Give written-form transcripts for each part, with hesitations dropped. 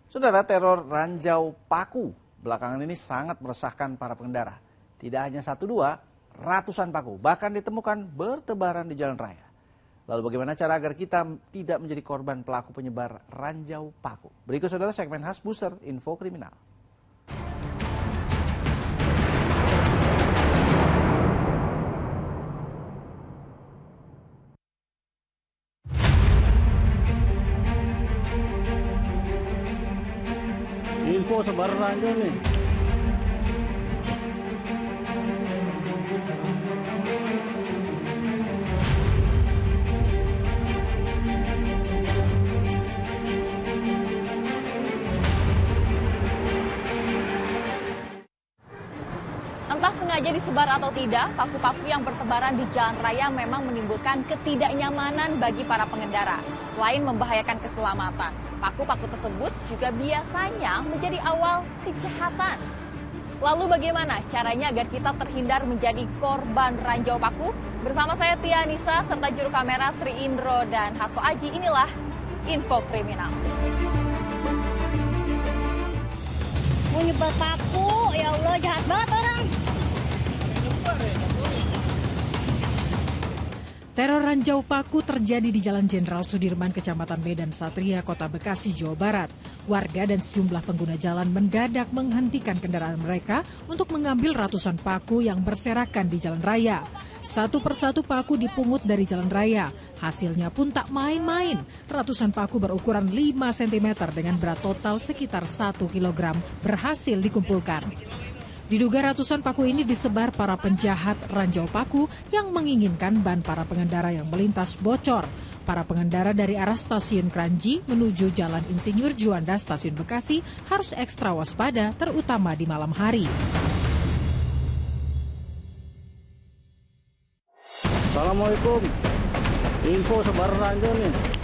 Saudara, teror ranjau paku belakangan ini sangat meresahkan para pengendara. Tidak hanya satu dua, ratusan paku bahkan ditemukan bertebaran di jalan raya. Lalu bagaimana cara agar kita tidak menjadi korban pelaku penyebar ranjau paku? Berikut saudara segmen khas Buser Info Kriminal. Info sebar ranjau nih. Entah sengaja disebar atau tidak, paku-paku yang bertebaran di jalan raya memang menimbulkan ketidaknyamanan bagi para pengendara. Selain membahayakan keselamatan, paku-paku tersebut juga biasanya menjadi awal kejahatan. Lalu bagaimana caranya agar kita terhindar menjadi korban ranjau paku? Bersama saya Tia Nisa serta juru kamera Sri Indro dan Hasto Aji, inilah Info Kriminal. Mau nyebar paku, ya Allah jahat banget orang. Teror ranjau paku terjadi di Jalan Jenderal Sudirman, Kecamatan Medan Satria, Kota Bekasi, Jawa Barat. Warga dan sejumlah pengguna jalan mendadak menghentikan kendaraan mereka untuk mengambil ratusan paku yang berserakan di jalan raya. Satu persatu paku dipungut dari jalan raya. Hasilnya pun tak main-main. Ratusan paku berukuran 5 cm dengan berat total sekitar 1 kg berhasil dikumpulkan. Diduga ratusan paku ini disebar para penjahat ranjau paku yang menginginkan ban para pengendara yang melintas bocor. Para pengendara dari arah stasiun Kranji menuju Jalan Insinyur Juanda Stasiun Bekasi harus ekstra waspada, terutama di malam hari. Assalamualaikum. Info sebar ranjau nih.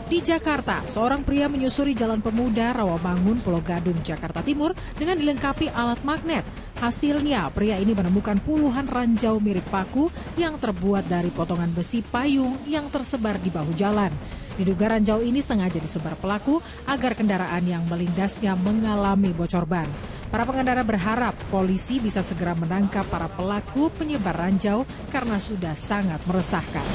Di Jakarta, seorang pria menyusuri Jalan Pemuda Rawamangun, Pulau Gadung, Jakarta Timur dengan dilengkapi alat magnet. Hasilnya, pria ini menemukan puluhan ranjau mirip paku yang terbuat dari potongan besi payung yang tersebar di bahu jalan. Diduga ranjau ini sengaja disebar pelaku agar kendaraan yang melintasnya mengalami bocor ban. Para pengendara berharap polisi bisa segera menangkap para pelaku penyebar ranjau karena sudah sangat meresahkan.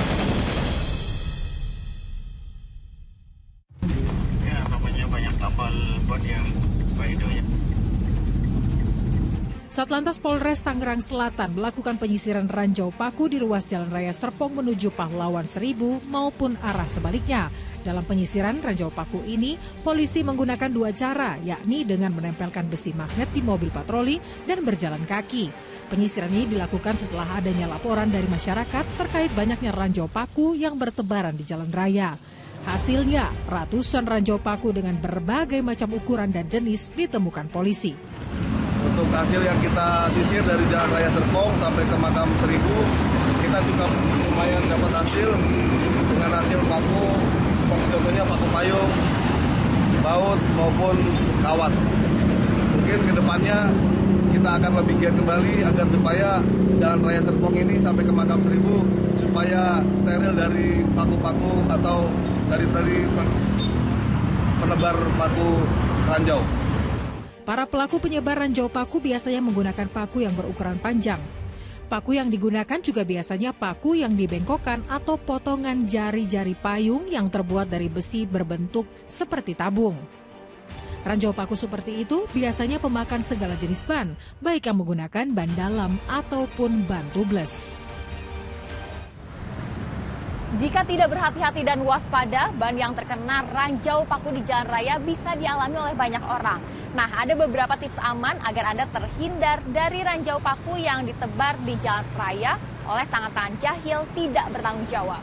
Satlantas Polres Tangerang Selatan melakukan penyisiran ranjau paku di ruas Jalan Raya Serpong menuju Pahlawan Seribu maupun arah sebaliknya. Dalam penyisiran ranjau paku ini, polisi menggunakan dua cara, yakni dengan menempelkan besi magnet di mobil patroli dan berjalan kaki. Penyisiran ini dilakukan setelah adanya laporan dari masyarakat terkait banyaknya ranjau paku yang bertebaran di jalan raya. Hasilnya, ratusan ranjau paku dengan berbagai macam ukuran dan jenis ditemukan polisi. Untuk hasil yang kita sisir dari Jalan Raya Serpong sampai ke Makam Seribu, kita juga lumayan dapat hasil dengan hasil paku, contohnya paku payung, baut maupun kawat. Mungkin ke depannya kita akan lebih giat kembali agar supaya Jalan Raya Serpong ini sampai ke Makam Seribu supaya steril dari paku-paku atau dari penebar paku ranjau. Para pelaku penyebar ranjau paku biasanya menggunakan paku yang berukuran panjang. Paku yang digunakan juga biasanya paku yang dibengkokkan atau potongan jari-jari payung yang terbuat dari besi berbentuk seperti tabung. Ranjau paku seperti itu biasanya pemakan segala jenis ban, baik yang menggunakan ban dalam ataupun ban tubles. Jika tidak berhati-hati dan waspada, ban yang terkena ranjau paku di jalan raya bisa dialami oleh banyak orang. Nah, ada beberapa tips aman agar Anda terhindar dari ranjau paku yang ditebar di jalan raya oleh tangan-tangan jahil tidak bertanggung jawab.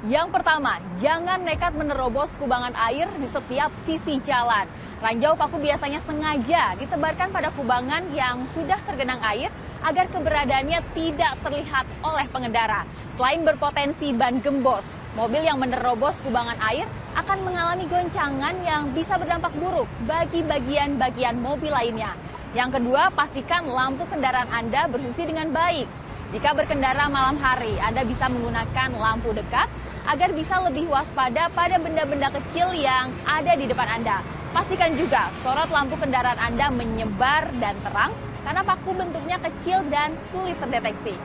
Yang pertama, jangan nekat menerobos kubangan air di setiap sisi jalan. Ranjau paku biasanya sengaja ditebarkan pada kubangan yang sudah tergenang air agar keberadaannya tidak terlihat oleh pengendara. Selain berpotensi ban gembos, mobil yang menerobos kubangan air akan mengalami goncangan yang bisa berdampak buruk bagi bagian-bagian mobil lainnya. Yang kedua, pastikan lampu kendaraan Anda berfungsi dengan baik. Jika berkendara malam hari, Anda bisa menggunakan lampu dekat agar bisa lebih waspada pada benda-benda kecil yang ada di depan Anda. Pastikan juga sorot lampu kendaraan Anda menyebar dan terang karena paku bentuknya kecil dan sulit terdeteksi.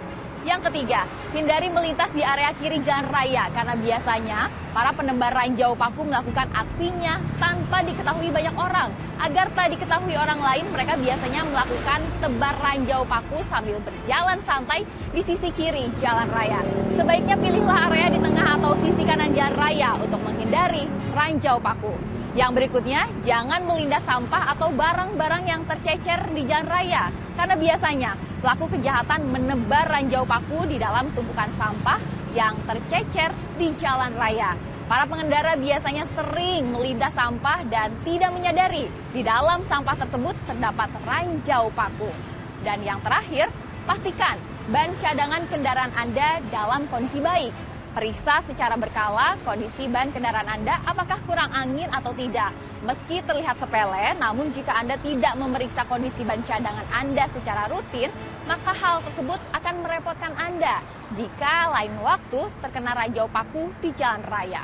Yang ketiga, hindari melintas di area kiri jalan raya karena biasanya para penebar ranjau paku melakukan aksinya tanpa diketahui banyak orang. Agar tak diketahui orang lain, mereka biasanya melakukan tebar ranjau paku sambil berjalan santai di sisi kiri jalan raya. Sebaiknya pilihlah area di tengah atau sisi kanan jalan raya untuk menghindari ranjau paku. Yang berikutnya, jangan melindas sampah atau barang-barang yang tercecer di jalan raya. Karena biasanya pelaku kejahatan menebar ranjau paku di dalam tumpukan sampah yang tercecer di jalan raya. Para pengendara biasanya sering melindas sampah dan tidak menyadari di dalam sampah tersebut terdapat ranjau paku. Dan yang terakhir, pastikan ban cadangan kendaraan Anda dalam kondisi baik. Periksa secara berkala kondisi ban kendaraan Anda apakah kurang angin atau tidak. Meski terlihat sepele, namun jika Anda tidak memeriksa kondisi ban cadangan Anda secara rutin, maka hal tersebut akan merepotkan Anda jika lain waktu terkena ranjau paku di jalan raya.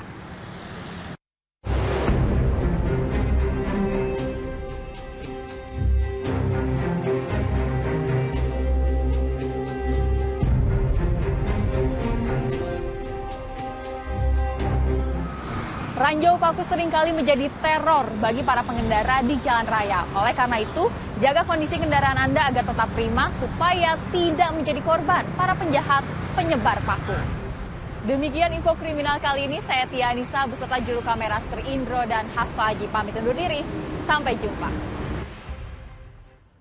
Ranjau paku seringkali menjadi teror bagi para pengendara di jalan raya. Oleh karena itu, jaga kondisi kendaraan Anda agar tetap prima supaya tidak menjadi korban para penjahat penyebar paku. Demikian info kriminal kali ini. Saya Tia Anissa beserta juru kamera Sri Indro dan Hasto Aji pamit undur diri. Sampai jumpa.